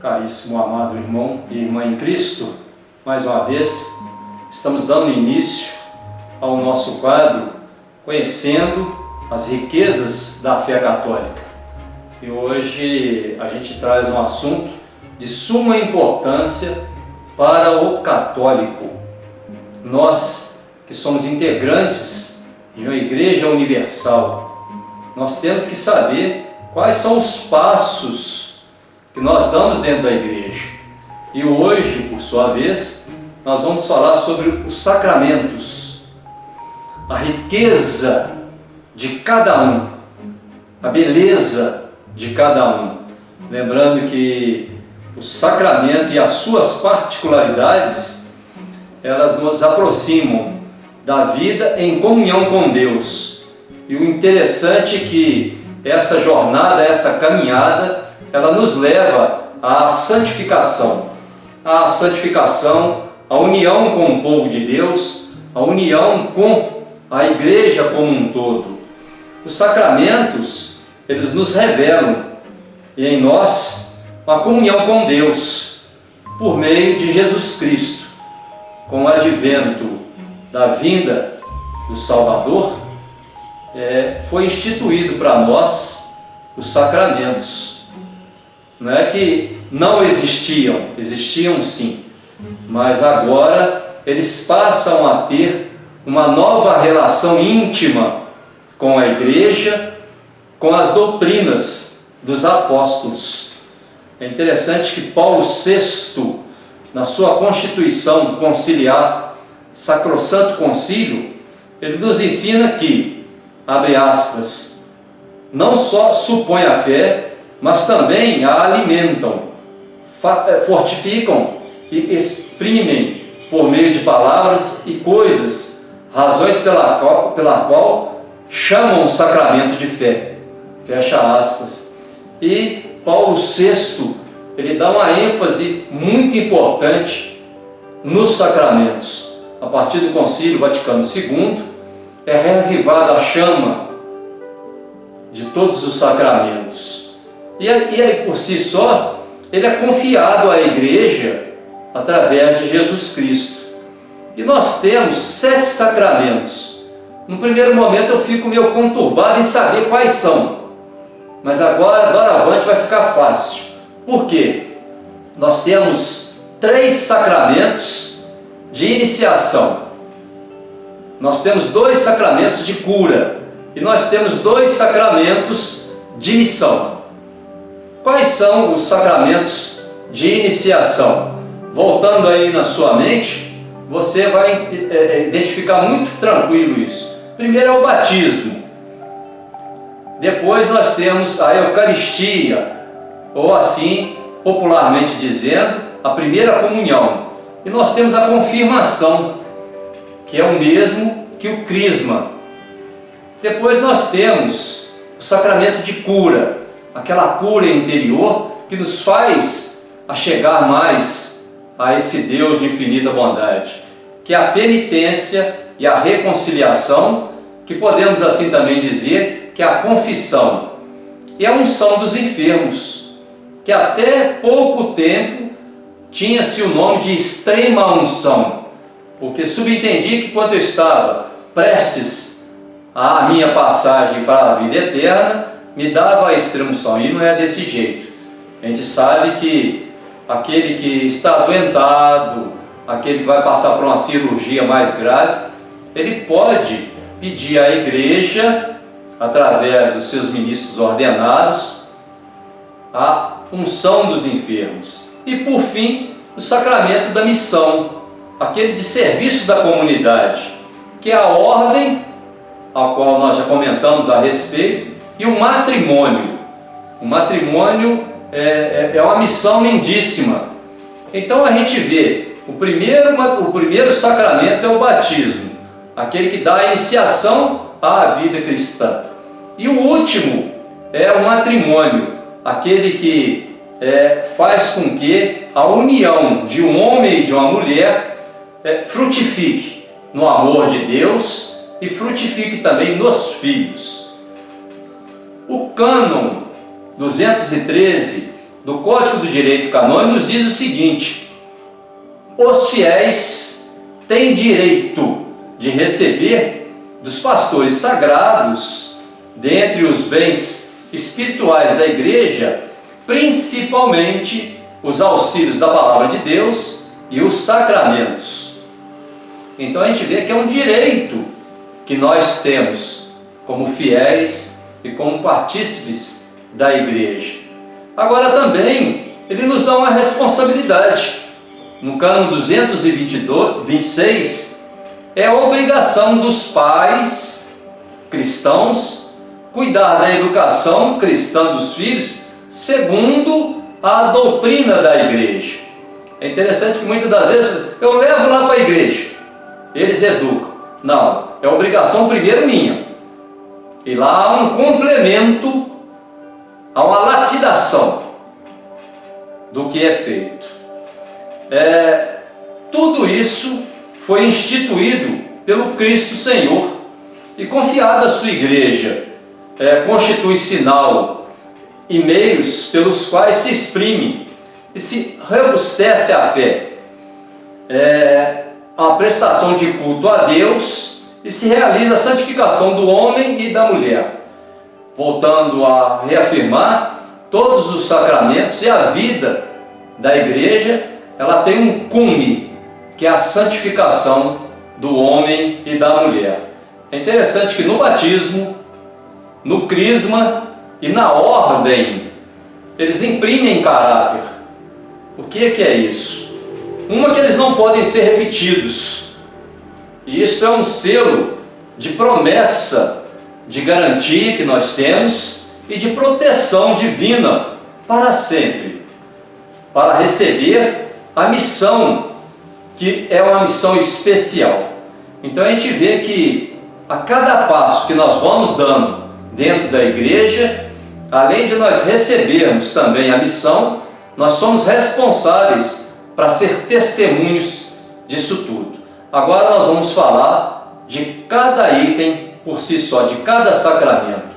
Caríssimo, amado irmão e irmã em Cristo, mais uma vez estamos dando início ao nosso quadro Conhecendo as Riquezas da Fé Católica. E hoje a gente traz um assunto de suma importância para o católico. Nós que somos integrantes de uma Igreja Universal, nós temos que saber quais são os passos que nós damos dentro da igreja. E hoje, por sua vez, nós vamos falar sobre os sacramentos, a riqueza de cada um, a beleza de cada um. Lembrando que o sacramento e as suas particularidades, elas nos aproximam da vida em comunhão com Deus. E o interessante é que essa jornada, essa caminhada, ela nos leva à santificação, à união com o povo de Deus, à união com a igreja como um todo. Os sacramentos, eles nos revelam e em nós a comunhão com Deus por meio de Jesus Cristo. Com o advento da vinda do Salvador, foi instituído para nós os sacramentos. Não é que não existiam, existiam sim, mas agora eles passam a ter uma nova relação íntima com a igreja, com as doutrinas dos apóstolos. É interessante que Paulo VI, na sua Constituição Conciliar, Sacrosanto Concílio, ele nos ensina que, abre aspas, não só supõe a fé, mas também a alimentam, fortificam e exprimem por meio de palavras e coisas, razões pela qual chamam o sacramento de fé. Fecha aspas. E Paulo VI, ele dá uma ênfase muito importante nos sacramentos. A partir do Concílio Vaticano II, é reavivada a chama de todos os sacramentos. E aí, por si só, ele é confiado à igreja através de Jesus Cristo. E nós temos 7 sacramentos. No primeiro momento eu fico meio conturbado em saber quais são. Mas agora, doravante, vai ficar fácil. Por quê? Nós temos 3 sacramentos de iniciação. Nós temos 2 sacramentos de cura. E nós temos 2 sacramentos de missão. Quais são os sacramentos de iniciação? Voltando aí na sua mente, você vai identificar muito tranquilo isso. Primeiro é o batismo. Depois nós temos a Eucaristia, ou assim, popularmente dizendo, a primeira comunhão. E nós temos a confirmação, que é o mesmo que o crisma. Depois nós temos o sacramento de cura, aquela cura interior que nos faz a chegar mais a esse Deus de infinita bondade, que é a penitência e a reconciliação, que podemos assim também dizer que é a confissão, e a unção dos enfermos, que até pouco tempo tinha-se o nome de extrema unção, porque subentendia que quando eu estava prestes à minha passagem para a vida eterna, me dava a extrema-unção. E não é desse jeito. A gente sabe que aquele que está adoentado, aquele que vai passar por uma cirurgia mais grave, ele pode pedir à igreja, através dos seus ministros ordenados, a unção dos enfermos. E por fim, o sacramento da missão, aquele de serviço da comunidade, que é a ordem, a qual nós já comentamos a respeito, e o matrimônio. O matrimônio é uma missão lindíssima. Então a gente vê, o primeiro sacramento é o batismo, aquele que dá a iniciação à vida cristã. E o último é o matrimônio, aquele que faz com que a união de um homem e de uma mulher frutifique, no amor de Deus e frutifique também nos filhos. O cânon 213 do Código do Direito Canônico nos diz o seguinte: os fiéis têm direito de receber dos pastores sagrados, dentre os bens espirituais da igreja, principalmente os auxílios da palavra de Deus e os sacramentos. Então a gente vê que é um direito que nós temos como fiéis e como partícipes da igreja. Agora também ele nos dá uma responsabilidade. No cânon 226 é a obrigação dos pais cristãos cuidar da educação cristã dos filhos segundo a doutrina da igreja. É interessante que muitas das vezes eu levo lá para a igreja, eles educam. Não, é obrigação primeiro minha. E lá há um complemento, há uma lapidação do que é feito. Tudo isso foi instituído pelo Cristo Senhor e confiado à sua igreja. Constitui sinal e meios pelos quais se exprime e se robustece a fé. A prestação de culto a Deus e se realiza a santificação do homem e da mulher. Voltando a reafirmar, todos os sacramentos e a vida da igreja, ela tem um cume, que é a santificação do homem e da mulher. É interessante que no batismo, no crisma e na ordem, eles imprimem caráter. O que é isso? Uma, que eles não podem ser repetidos. E isso é um selo de promessa, de garantia que nós temos e de proteção divina para sempre, para receber a missão, que é uma missão especial. Então a gente vê que a cada passo que nós vamos dando dentro da igreja, além de nós recebermos também a missão, nós somos responsáveis para ser testemunhos disso tudo. Agora nós vamos falar de cada item por si só, de cada sacramento.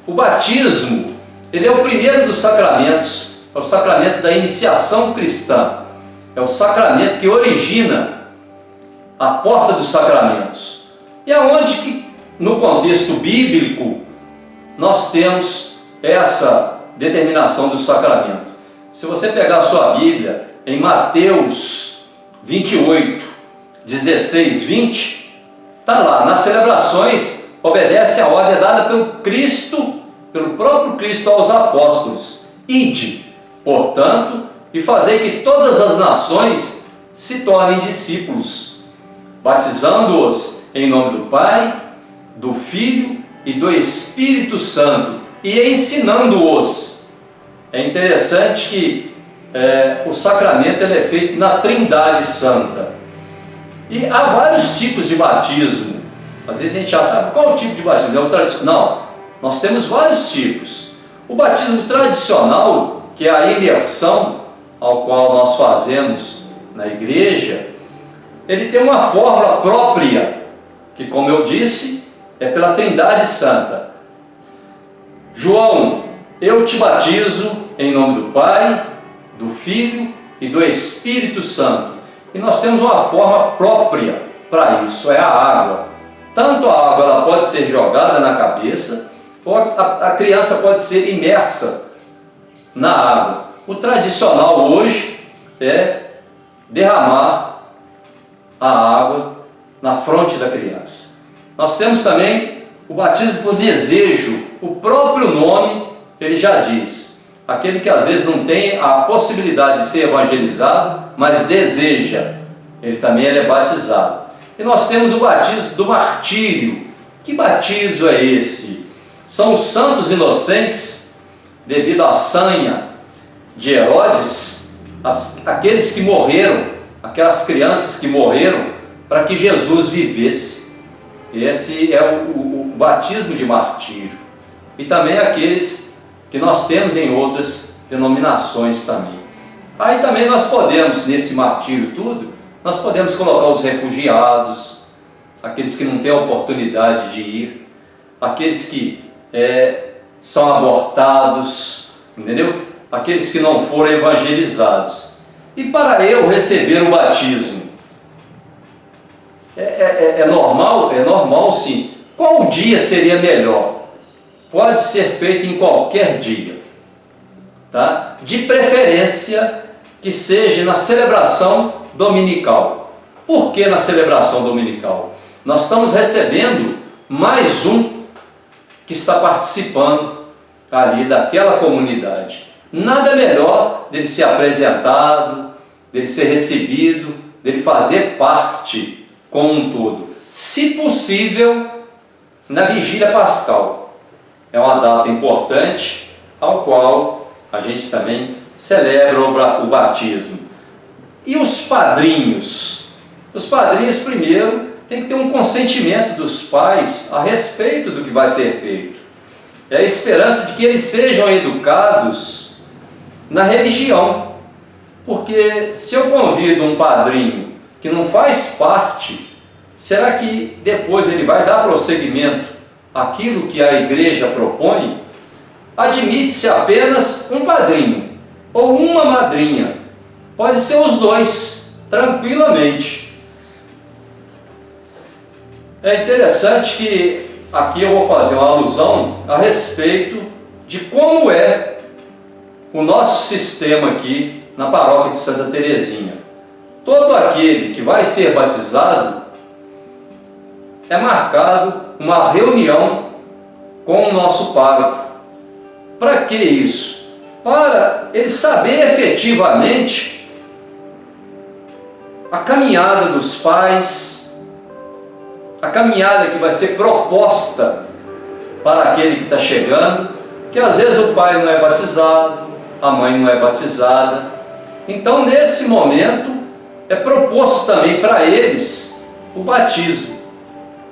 O batismo, ele é o primeiro dos sacramentos, é o sacramento da iniciação cristã. É o sacramento que origina a porta dos sacramentos. E aonde que, no contexto bíblico, nós temos essa determinação do sacramento. Se você pegar a sua Bíblia, em Mateus 28, 16, 20, está lá, nas celebrações, obedece a ordem dada pelo Cristo, pelo próprio Cristo aos apóstolos. Ide, portanto, e fazei que todas as nações se tornem discípulos, batizando-os em nome do Pai, do Filho e do Espírito Santo, e ensinando-os. É interessante que o sacramento ele é feito na Trindade Santa. E há vários tipos de batismo. Às vezes a gente já sabe qual o tipo de batismo, é o tradicional. Não, nós temos vários tipos. O batismo tradicional, que é a imersão, ao qual nós fazemos na igreja, ele tem uma fórmula própria, que, como eu disse, é pela Trindade Santa. João, eu te batizo em nome do Pai, do Filho e do Espírito Santo. E nós temos uma forma própria para isso, é a água. Tanto a água ela pode ser jogada na cabeça, ou a criança pode ser imersa na água. O tradicional hoje é derramar a água na fronte da criança. Nós temos também o batismo por desejo. O próprio nome, ele já diz. Aquele que às vezes não tem a possibilidade de ser evangelizado, mas deseja, ele também é batizado. E nós temos o batismo do martírio. Que batismo é esse? São os santos inocentes, devido à sanha de Herodes, aqueles que morreram, aquelas crianças que morreram para que Jesus vivesse. Esse é o batismo de martírio. E também aqueles que nós temos em outras denominações também. Aí também nós podemos, nesse martírio tudo, nós podemos colocar os refugiados, aqueles que não têm a oportunidade de ir, aqueles que são abortados, entendeu? Aqueles que não foram evangelizados. E para eu receber o batismo, é normal? É normal, sim. Qual dia seria melhor? Pode ser feito em qualquer dia, tá? De preferência que seja na celebração dominical. Por que na celebração dominical? Nós estamos recebendo mais um que está participando ali daquela comunidade. Nada melhor dele ser apresentado, dele ser recebido, dele fazer parte como um todo. Se possível, na vigília pascal. É uma data importante, ao qual a gente também celebra o batismo. E os padrinhos? Os padrinhos, primeiro, tem que ter um consentimento dos pais a respeito do que vai ser feito. É a esperança de que eles sejam educados na religião. Porque se eu convido um padrinho que não faz parte, será que depois ele vai dar prosseguimento àquilo que a igreja propõe? Admite-se apenas um padrinho ou uma madrinha. Pode ser os dois, tranquilamente. É interessante que aqui eu vou fazer uma alusão a respeito de como é o nosso sistema aqui na paróquia de Santa Teresinha. Todo aquele que vai ser batizado é marcado uma reunião com o nosso pároco. Para que isso? Para ele saber efetivamente a caminhada dos pais, a caminhada que vai ser proposta para aquele que está chegando, que às vezes o pai não é batizado, a mãe não é batizada. Então, nesse momento, é proposto também para eles o batismo.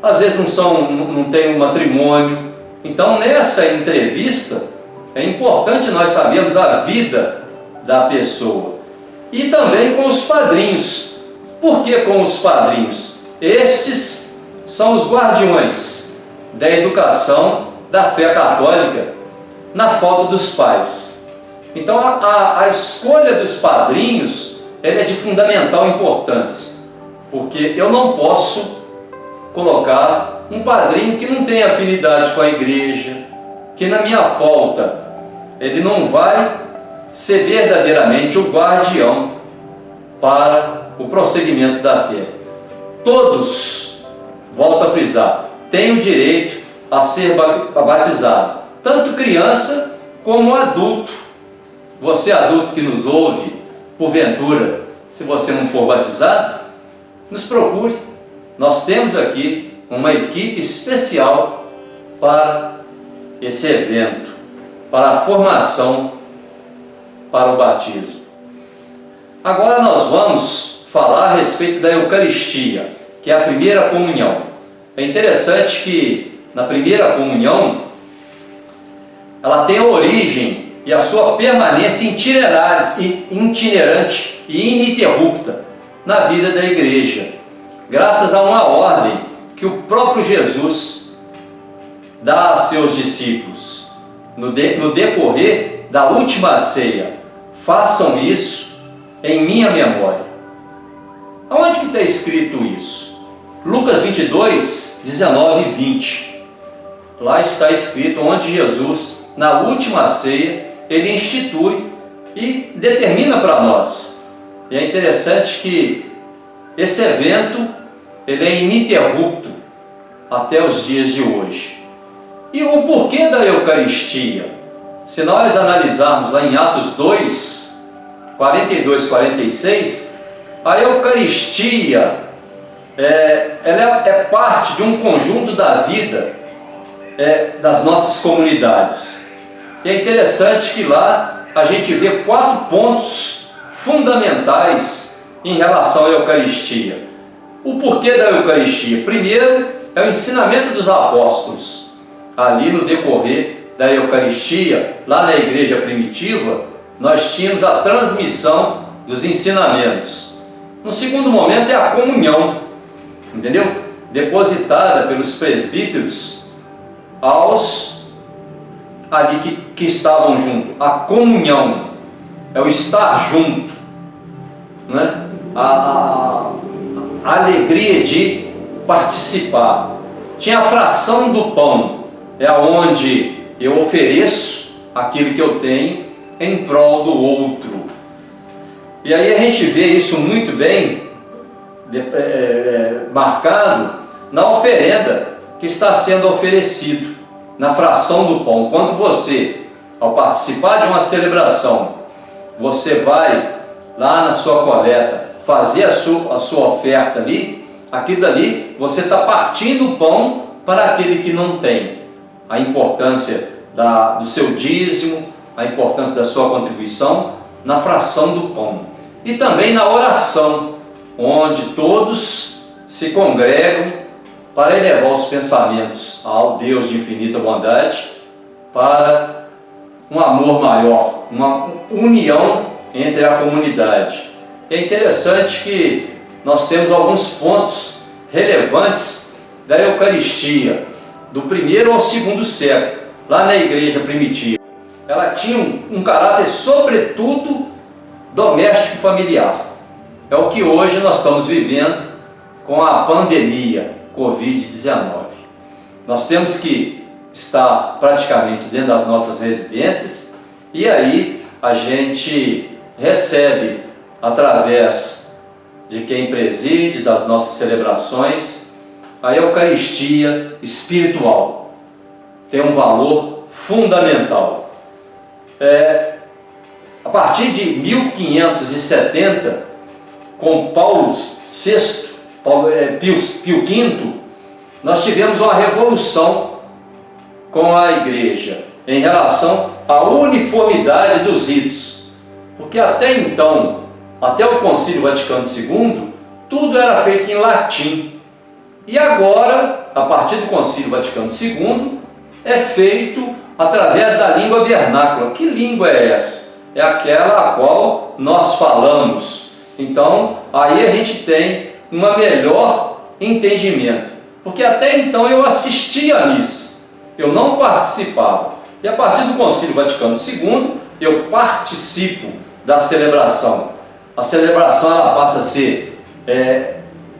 Às vezes não tem um matrimônio. Então, nessa entrevista, é importante nós sabermos a vida da pessoa. E também com os padrinhos. Por que com os padrinhos? Estes são os guardiões da educação da fé católica na falta dos pais. Então a escolha dos padrinhos é de fundamental importância, porque eu não posso colocar um padrinho que não tem afinidade com a igreja, que na minha falta ele não vai ser verdadeiramente o guardião para o prosseguimento da fé. Todos, volto a frisar, têm o direito a ser batizado, tanto criança como adulto. Você adulto que nos ouve, porventura, se você não for batizado, nos procure. Nós temos aqui uma equipe especial para esse evento, para a formação para o batismo. Agora nós vamos falar a respeito da Eucaristia, que é a primeira comunhão. É interessante que na primeira comunhão ela tem a origem e a sua permanência itinerante e ininterrupta na vida da igreja, graças a uma ordem que o próprio Jesus dá a seus discípulos no decorrer da última ceia. Façam isso em minha memória. Aonde que está escrito isso? Lucas 22, 19 e 20. Lá está escrito onde Jesus, na última ceia, ele institui e determina para nós. E é interessante que esse evento ele é ininterrupto até os dias de hoje. E o porquê da Eucaristia? Se nós analisarmos lá em Atos 2, 42, 46, a Eucaristia ela é parte de um conjunto da vida das nossas comunidades. E é interessante que lá a gente vê 4 pontos fundamentais em relação à Eucaristia. O porquê da Eucaristia? Primeiro, é o ensinamento dos apóstolos. Ali no decorrer da Eucaristia, lá na igreja primitiva, nós tínhamos a transmissão dos ensinamentos. No segundo momento é a comunhão, entendeu? depositada pelos presbíteros aos ali que estavam junto. A comunhão é o estar junto, né? A alegria de participar. Tinha a fração do pão, é onde eu ofereço aquilo que eu tenho em prol do outro. E aí a gente vê isso muito bem marcado na oferenda que está sendo oferecido, na fração do pão. Quando você, ao participar de uma celebração, você vai lá na sua coleta fazer a sua oferta ali, aquilo dali, você está partindo o pão para aquele que não tem. A importância do seu dízimo, a importância da sua contribuição na fração do pão. E também na oração, onde todos se congregam para elevar os pensamentos ao Deus de infinita bondade, para um amor maior, uma união entre a comunidade. É interessante que nós temos alguns pontos relevantes da Eucaristia, do primeiro ao segundo século, lá na igreja primitiva. Ela tinha um caráter, sobretudo, doméstico familiar. É o que hoje nós estamos vivendo com a pandemia Covid-19. Nós temos que estar praticamente dentro das nossas residências, e aí a gente recebe, através de quem preside, das nossas celebrações, a Eucaristia espiritual. Tem um valor fundamental. A partir de 1570, com Paulo VI, Pio V, nós tivemos uma revolução com a igreja em relação à uniformidade dos ritos, porque até então, até o Concílio Vaticano II, tudo era feito em latim, e agora, a partir do Concílio Vaticano II, é feito através da língua vernácula. Que língua é essa? É aquela a qual nós falamos. Então, aí a gente tem um melhor entendimento, porque até então eu assistia à missa, eu não participava, e a partir do Concílio Vaticano II eu participo da celebração. A celebração ela passa a ser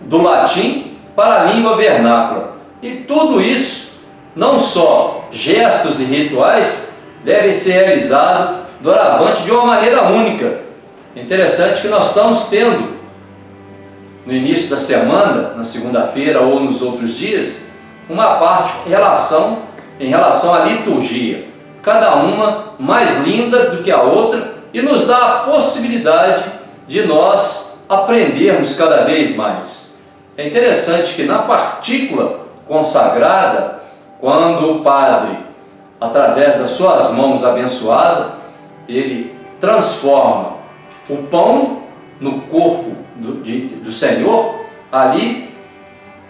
do latim para a língua vernácula, e tudo isso, não só gestos e rituais, devem ser realizados doravante de uma maneira única. É interessante que nós estamos tendo no início da semana, na segunda-feira ou nos outros dias, uma parte em relação à liturgia, cada uma mais linda do que a outra, e nos dá a possibilidade de nós aprendermos cada vez mais. É interessante que na partícula consagrada, quando o padre, através das suas mãos abençoadas, ele transforma o pão no corpo do Senhor, ali,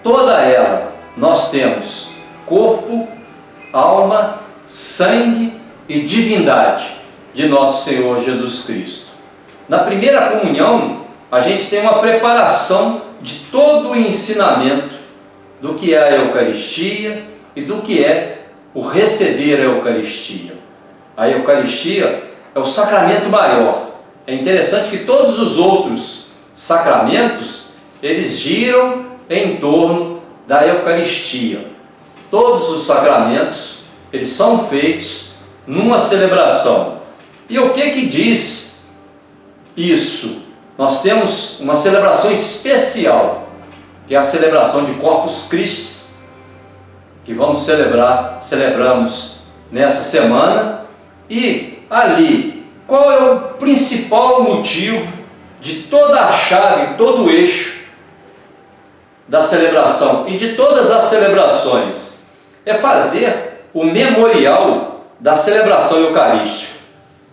toda ela, nós temos corpo, alma, sangue e divindade de nosso Senhor Jesus Cristo. Na primeira comunhão, a gente tem uma preparação de todo o ensinamento do que é a Eucaristia e do que é o receber a Eucaristia. A Eucaristia é o sacramento maior. É interessante que todos os outros sacramentos, eles giram em torno da Eucaristia. Todos os sacramentos, eles são feitos numa celebração. E o que diz isso? Nós temos uma celebração especial, que é a celebração de Corpus Christi, que celebramos nessa semana. E ali, qual é o principal motivo de toda a chave, todo o eixo da celebração e de todas as celebrações? É fazer o memorial da celebração eucarística,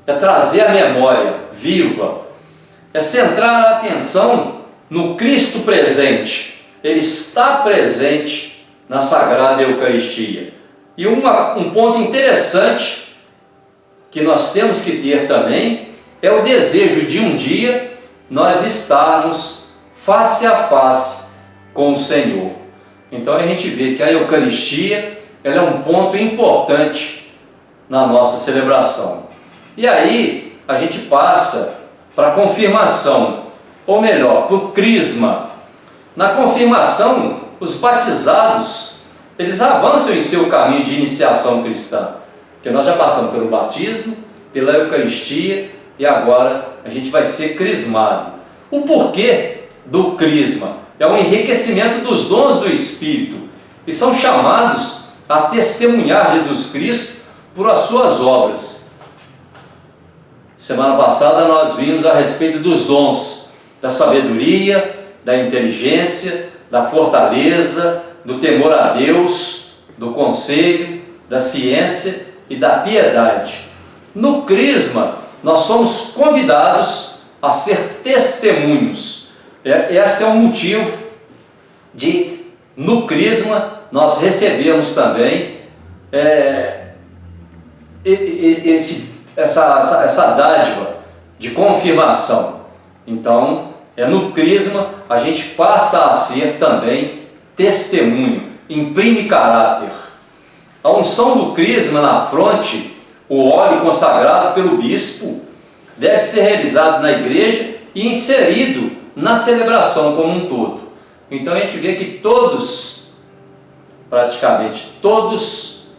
é trazer a memória viva, é centrar a atenção no Cristo presente. Ele está presente na Sagrada Eucaristia. E um ponto interessante que nós temos que ter também é o desejo de um dia nós estarmos face a face com o Senhor. Então a gente vê que a Eucaristia ela é um ponto importante na nossa celebração. E aí a gente passa para a confirmação, ou melhor, para o crisma. Na confirmação, os batizados, eles avançam em seu caminho de iniciação cristã, porque nós já passamos pelo batismo, pela Eucaristia, e agora a gente vai ser crismado. O porquê do crisma? É um enriquecimento dos dons do Espírito, e são chamados a testemunhar Jesus Cristo por as suas obras. Semana passada nós vimos a respeito dos dons, da sabedoria, da inteligência, da fortaleza, do temor a Deus, do conselho, da ciência e da piedade. No crisma, nós somos convidados a ser testemunhos. Esse é o motivo de, no crisma, nós recebemos também essa dádiva de confirmação. Então, no crisma, a gente passa a ser também testemunho, imprime caráter. A unção do crisma na fronte, o óleo consagrado pelo bispo, deve ser realizado na igreja e inserido na celebração como um todo. Então a gente vê que praticamente todos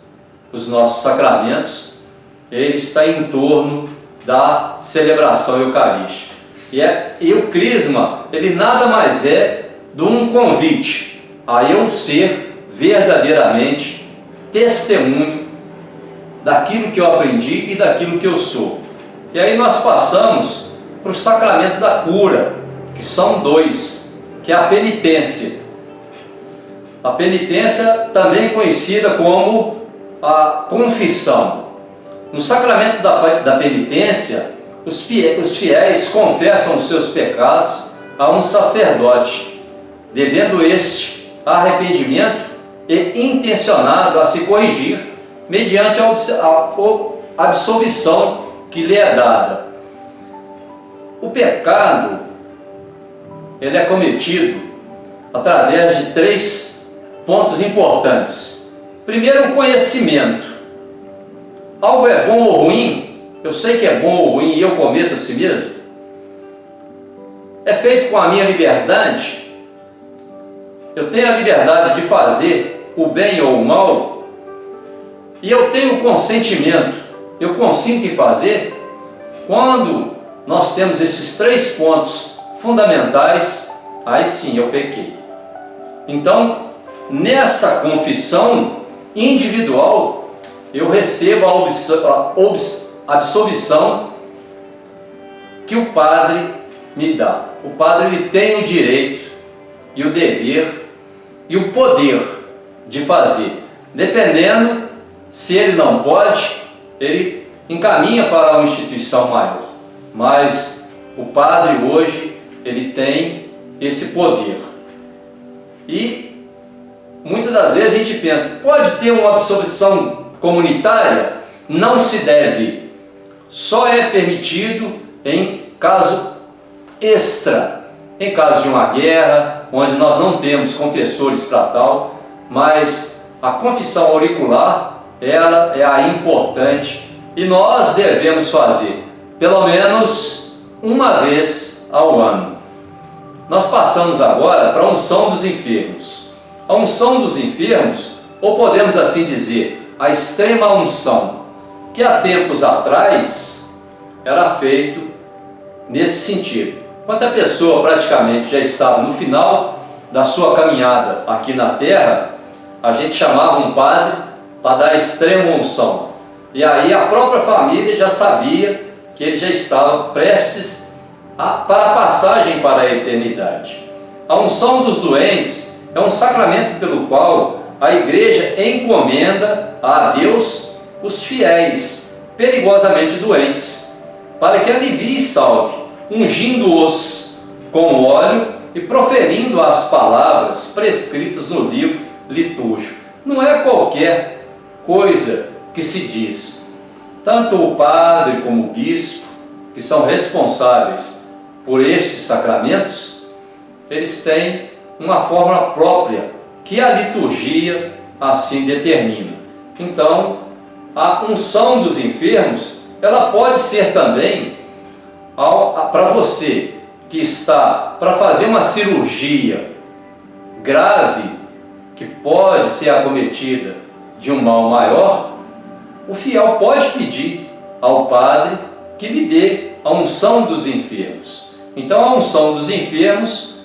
os nossos sacramentos, ele está em torno da celebração eucarística. E o crisma, ele nada mais é do um convite a eu ser verdadeiramente testemunho daquilo que eu aprendi e daquilo que eu sou. E aí nós passamos para o sacramento da cura, que são dois, que é a penitência. A penitência, também conhecida como a confissão. No sacramento da penitência, os fiéis confessam os seus pecados a um sacerdote, devendo este arrependimento e intencionado a se corrigir mediante a absolvição que lhe é dada. O pecado, ele é cometido através de 3 pontos importantes. Primeiro, o conhecimento. Algo é bom ou ruim, eu sei que é bom ou ruim e eu cometo a si mesmo. É feito com a minha liberdade. Eu tenho a liberdade de fazer o bem ou o mal. E eu tenho o consentimento. Eu consinto em fazer. Quando nós temos esses 3 pontos fundamentais, aí sim eu pequei. Então, nessa confissão individual, eu recebo a absolvição que o padre me dá. O padre ele tem o direito e o dever e o poder de fazer. Dependendo, se ele não pode, ele encaminha para uma instituição maior. Mas o padre hoje, ele tem esse poder. E muitas das vezes a gente pensa, pode ter uma absolvição comunitária? Não se deve. Só é permitido em caso extra, em caso de uma guerra, onde nós não temos confessores para tal, mas a confissão auricular, ela é a importante e nós devemos fazer pelo menos uma vez ao ano. Nós passamos agora para a unção dos enfermos. A unção dos enfermos, ou podemos assim dizer, a extrema unção, que há tempos atrás era feito nesse sentido. Quando a pessoa praticamente já estava no final da sua caminhada aqui na terra, a gente chamava um padre para dar a extrema unção. E aí a própria família já sabia que ele já estava prestes para a passagem para a eternidade. A unção dos doentes é um sacramento pelo qual a igreja encomenda a Deus os fiéis perigosamente doentes, para que alivie e salve, ungindo-os com óleo e proferindo as palavras prescritas no livro litúrgico. Não é qualquer coisa que se diz. Tanto o padre como o bispo, que são responsáveis por estes sacramentos, eles têm uma fórmula própria que a liturgia assim determina. Então, a unção dos enfermos, ela pode ser também para você que está para fazer uma cirurgia grave, que pode ser acometida de um mal maior, o fiel pode pedir ao padre que lhe dê a unção dos enfermos. Então a unção dos enfermos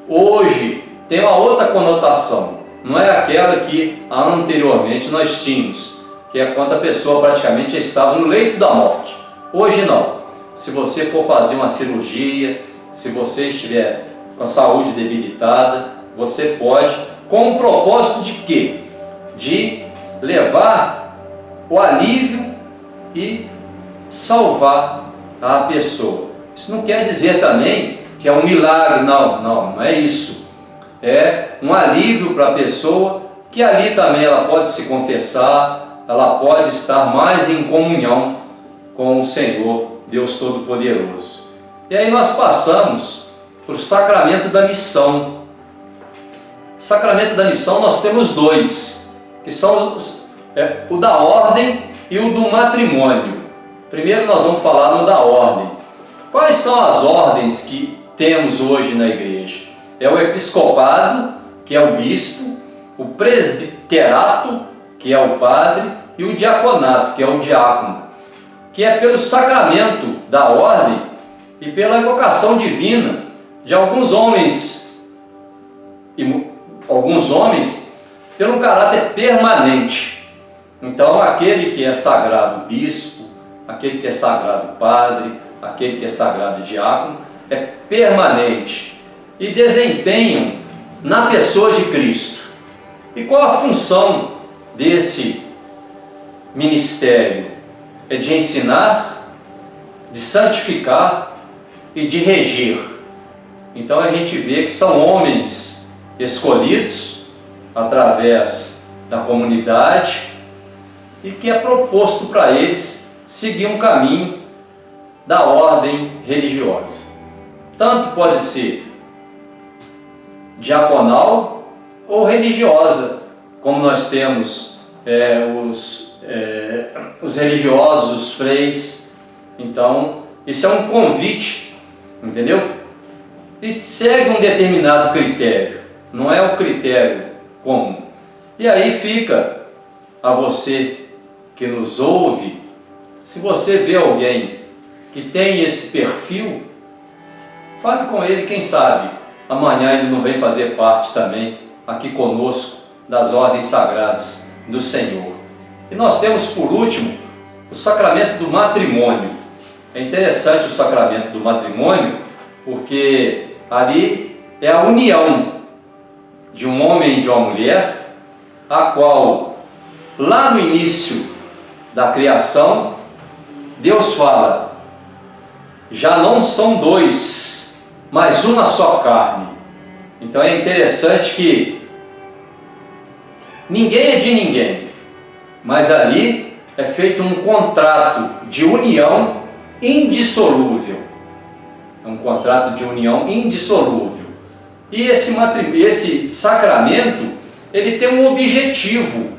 hoje tem uma outra conotação, não é aquela que anteriormente nós tínhamos, que é quando a pessoa praticamente estava no leito da morte. Hoje não. Se você for fazer uma cirurgia, se você estiver com a saúde debilitada, você pode, com o propósito de quê? De levar o alívio e salvar a pessoa. Isso não quer dizer também que é um milagre, não é isso. É um alívio para a pessoa, que ali também ela pode se confessar, ela pode estar mais em comunhão com o Senhor, Deus Todo-Poderoso. E aí nós passamos para o sacramento da missão. O sacramento da missão nós temos dois, que são o da ordem e o do matrimônio. Primeiro nós vamos falar no da ordem. Quais são as ordens que temos hoje na igreja? É o episcopado, que é o bispo, o presbiterato, que é o padre, e o diaconato, que é o diácono, que é pelo sacramento da ordem e pela invocação divina de alguns homens pelo caráter permanente. Então aquele que é sagrado bispo, aquele que é sagrado padre, aquele que é sagrado diácono, é permanente e desempenham na pessoa de Cristo. E qual a função desse ministério? É de ensinar, de santificar e de reger. Então a gente vê que são homens escolhidos através da comunidade e que é proposto para eles seguir um caminho da ordem religiosa. Tanto pode ser diaconal ou religiosa, como nós temos os religiosos, os freis. Então isso é um convite, entendeu? E segue um determinado critério, não é o critério comum. E aí fica a você que nos ouve, se você vê alguém que tem esse perfil, fale com ele, quem sabe amanhã ele não vem fazer parte também aqui conosco das ordens sagradas do Senhor. E nós temos por último o sacramento do matrimônio. É interessante o sacramento do matrimônio porque ali é a união de um homem e de uma mulher, a qual lá no início da criação Deus fala: já não são dois, mas uma só carne. Então é interessante que ninguém é de ninguém, mas ali é feito um contrato de união indissolúvel. É um contrato de união indissolúvel. E esse sacramento, ele tem um objetivo,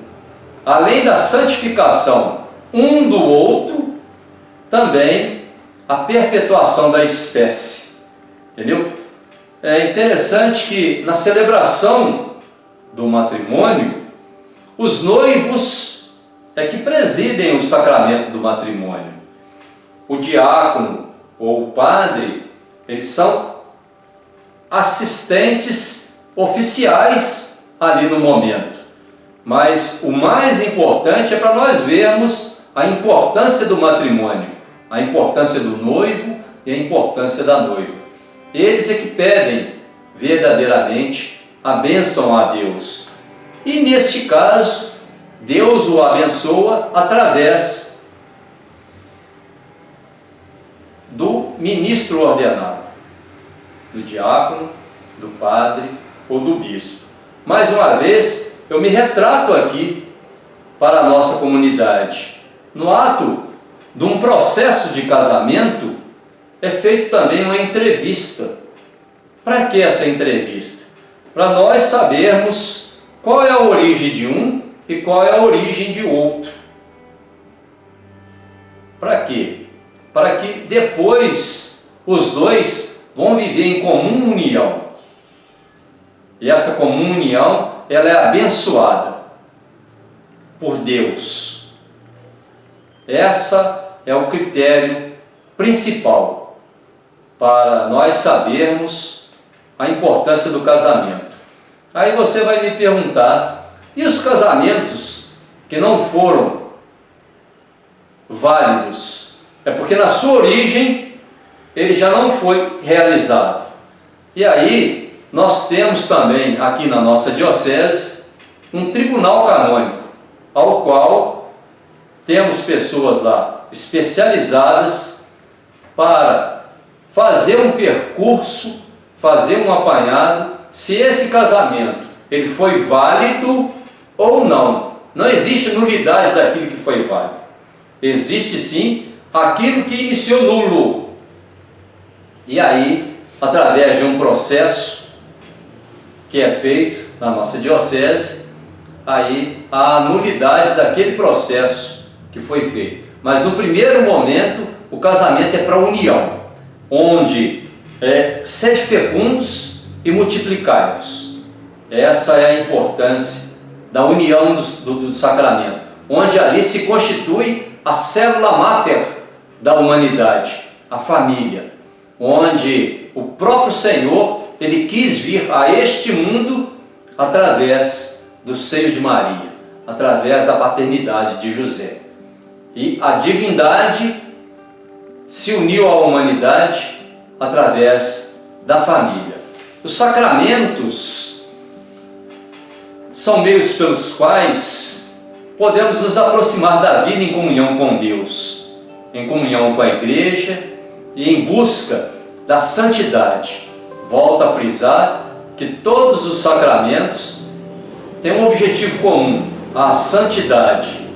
além da santificação um do outro, também a perpetuação da espécie. Entendeu? É interessante que na celebração do matrimônio, os noivos é que presidem o sacramento do matrimônio. O diácono ou o padre, eles são assistentes oficiais ali no momento. Mas o mais importante é para nós vermos a importância do matrimônio, a importância do noivo e a importância da noiva. Eles é que pedem verdadeiramente a bênção a Deus. E neste caso, Deus o abençoa através do ministro ordenado, do diácono, do padre ou do bispo. Mais uma vez, eu me retrato aqui para a nossa comunidade. No ato de um processo de casamento, é feito também uma entrevista. Para que essa entrevista? Para nós sabermos qual é a origem de um e qual é a origem de outro. Para quê? Para que depois os dois vão viver em comum união. E essa comum união, ela é abençoada por Deus. Essa é o critério principal para nós sabermos a importância do casamento. Aí você vai me perguntar, e os casamentos que não foram válidos? É porque na sua origem ele já não foi realizado. E aí nós temos também aqui na nossa diocese um tribunal canônico, ao qual temos pessoas lá especializadas para fazer um percurso, fazer um apanhado, se esse casamento ele foi válido ou não. Não existe nulidade daquilo que foi válido. Existe sim aquilo que iniciou nulo. E aí, através de um processo que é feito na nossa diocese, aí a nulidade daquele processo que foi feito. Mas no primeiro momento, o casamento é para união, onde sede fecundos e multiplicai-vos. Essa é a importância da união do sacramento, onde ali se constitui a célula máter da humanidade, a família, onde o próprio Senhor, ele quis vir a este mundo através do seio de Maria, através da paternidade de José. E a divindade se uniu à humanidade através da família. Os sacramentos são meios pelos quais podemos nos aproximar da vida em comunhão com Deus, em comunhão com a Igreja e em busca da santidade. Volto a frisar que todos os sacramentos têm um objetivo comum, a santidade.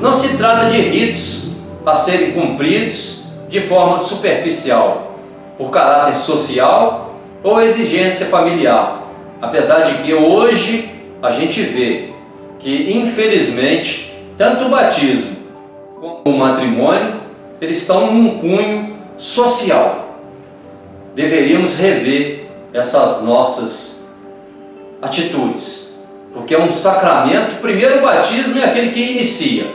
Não se trata de ritos a serem cumpridos de forma superficial, por caráter social ou exigência familiar, apesar de que hoje a gente vê que, infelizmente, tanto o batismo como o matrimônio, eles estão num cunho social. Deveríamos rever essas nossas atitudes, porque é um sacramento. Primeiro, o batismo é aquele que inicia,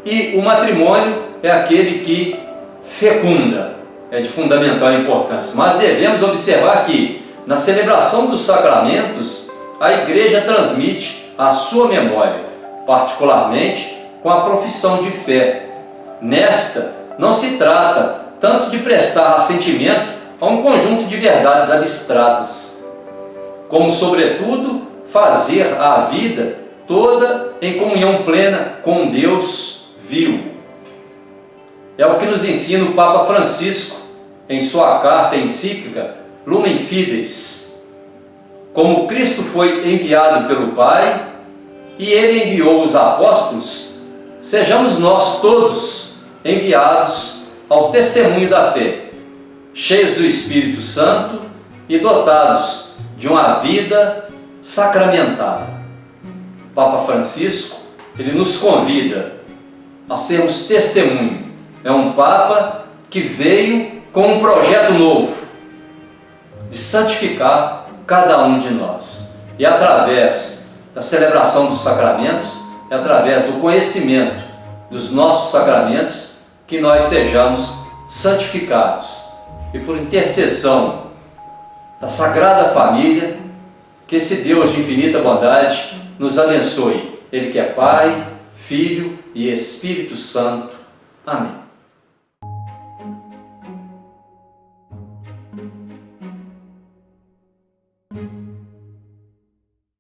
e o matrimônio é aquele que fecunda, é de fundamental importância. Mas devemos observar que, na celebração dos sacramentos, a Igreja transmite a sua memória, particularmente com a profissão de fé. Nesta, não se trata tanto de prestar assentimento a um conjunto de verdades abstratas, como, sobretudo, fazer a vida toda em comunhão plena com Deus vivo. É o que nos ensina o Papa Francisco em sua carta encíclica Lumen Fides. Como Cristo foi enviado pelo Pai e Ele enviou os apóstolos, sejamos nós todos enviados ao testemunho da fé, cheios do Espírito Santo e dotados de uma vida sacramentada. O Papa Francisco, ele nos convida a sermos testemunho. É um Papa que veio com um projeto novo de santificar cada um de nós. E através da celebração dos sacramentos, é através do conhecimento dos nossos sacramentos que nós sejamos santificados. E por intercessão da Sagrada Família, que esse Deus de infinita bondade nos abençoe. Ele que é Pai, Filho e Espírito Santo. Amém.